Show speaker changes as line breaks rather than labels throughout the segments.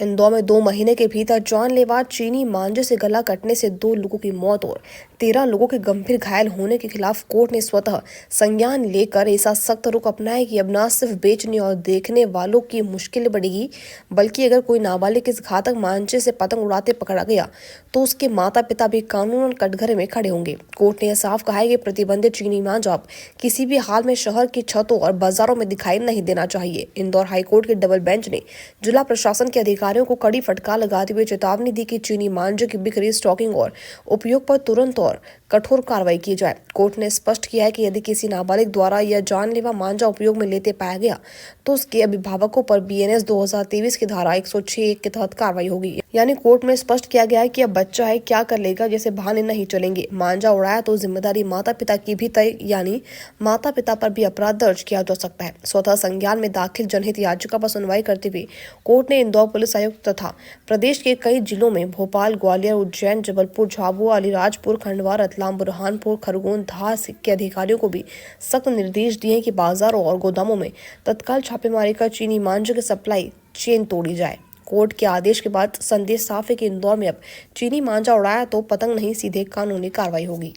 इंदौर में 2 महीने के भीतर जानलेवा चीनी मांझे से गला कटने से 2 लोगों की मौत और 13 लोगों के गंभीर घायल होने के खिलाफ कोर्ट ने स्वतः संज्ञान लेकर ऐसा सख्त रुख अपनाया कि अब न सिर्फ बेचने और देखने वालों की मुश्किल बढ़ेगी, बल्कि अगर कोई नाबालिग इस घातक मांझे से पतंग उड़ाते पकड़ा गया तो उसके माता पिता भी कानूनन कटघरे में खड़े होंगे। कोर्ट ने यह साफ कहा है कि प्रतिबंधित चीनी मांझा अब किसी भी हाल में शहर की छतों और बाजारों में दिखाई नहीं देना चाहिए। इंदौर हाईकोर्ट के डबल बेंच ने जिला प्रशासन के अधिकारियों को कड़ी फटकार लगाते हुए चेतावनी दी कि चीनी मांझे की बिक्री, स्टॉकिंग और उपयोग पर तुरंत और कठोर कार्रवाई की जाए। कोर्ट ने स्पष्ट किया है कि यदि किसी नाबालिग द्वारा यह जानलेवा मांझा उपयोग में लेते पाया गया तो उसके अभिभावकों पर बीएनएस 2023 की धारा 106 के तहत कार्रवाई होगी। यानी कोर्ट में स्पष्ट किया गया है कि अब बच्चा है क्या कर लेगा, जैसे बहाने नहीं चलेंगे। मांझा उड़ाया तो जिम्मेदारी माता पिता की भी तय, यानी माता पिता पर भी अपराध दर्ज किया जा सकता है। स्वतः संज्ञान में दाखिल जनहित याचिका पर सुनवाई करते हुए कोर्ट ने इंदौर पुलिस आयुक्त तथा प्रदेश के कई जिलों में भोपाल, ग्वालियर, उज्जैन, जबलपुर, झाबुआ, अलीराजपुर, खंडवा, रतलाम, बुरहानपुर, खरगोन, धार के अधिकारियों को भी सख्त निर्देश दिए कि बाजारों और गोदामों में तत्काल छापेमारी कर चीनी मांझे की सप्लाई चेन तोड़ी जाए। कोर्ट के आदेश के बाद संदेश साफ है कि इंदौर में अब चीनी मांझा उड़ाया तो पतंग नहीं, सीधे कानूनी कार्रवाई होगी।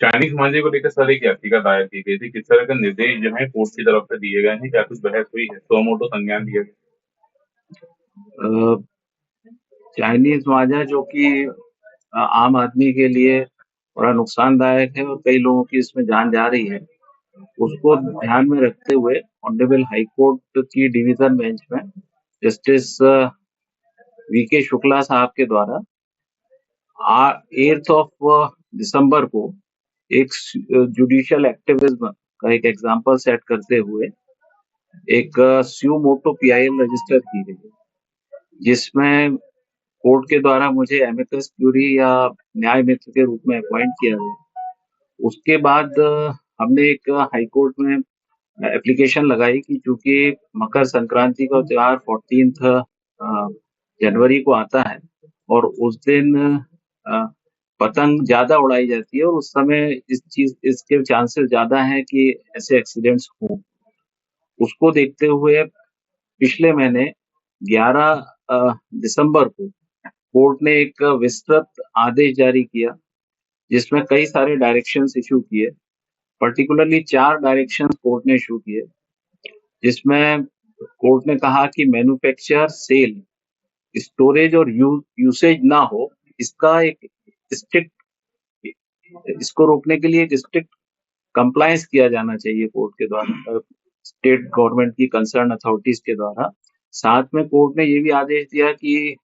चाइनीज मांझे को लेकर सर एक याचिका दायर की गई थी। किस तरह का निर्देश जो है कोर्ट की तरफ से दिए गए हैं, क्या कुछ बहस हुई है? सुओ मोटो संज्ञान दिया गया।
चाइनीज मांझा जो कि आम आदमी के लिए बड़ा नुकसानदायक है और कई लोगों की इसमें जान जा रही है, उसको ध्यान में रखते हुए ऑनरेबल हाई कोर्ट की डिवीजन बेंच में जस्टिस वीके शुक्ला साहब के द्वारा 8 दिसंबर को एक जुडिशियल एक्टिविज्म का एक एग्जाम्पल सेट करते हुए एक स्यू मोटो पीआईएल रजिस्टर की गई, जिसमें कोर्ट के द्वारा मुझे एमिकस क्यूरी या न्याय मित्र के रूप में अपॉइंट किया गया। उसके बाद हमने एक हाई कोर्ट में एप्लीकेशन लगाई कि चूंकि मकर संक्रांति का त्योहार 14 जनवरी को आता है और उस दिन पतंग ज्यादा उड़ाई जाती है और उस समय इसके चांसेस ज्यादा हैं कि ऐसे एक्सीडेंट्स हों। उसको देखते हुए पिछले महीने 11 दिसंबर को कोर्ट ने एक विस्तृत आदेश जारी किया, जिसमें कई सारे डायरेक्शंस इशू किए। पर्टिकुलरली 4 डायरेक्शंस कोर्ट ने इशू किए, जिसमें कोर्ट ने कहा कि मैन्युफैक्चर, सेल, स्टोरेज और यूसेज ना हो, इसका एक स्ट्रिक्ट, इसको रोकने के लिए एक स्ट्रिक्ट कंप्लायंस किया जाना चाहिए कोर्ट के द्वारा, स्टेट गवर्नमेंट की कंसर्न अथॉरिटीज के द्वारा। साथ में कोर्ट ने ये भी आदेश दिया कि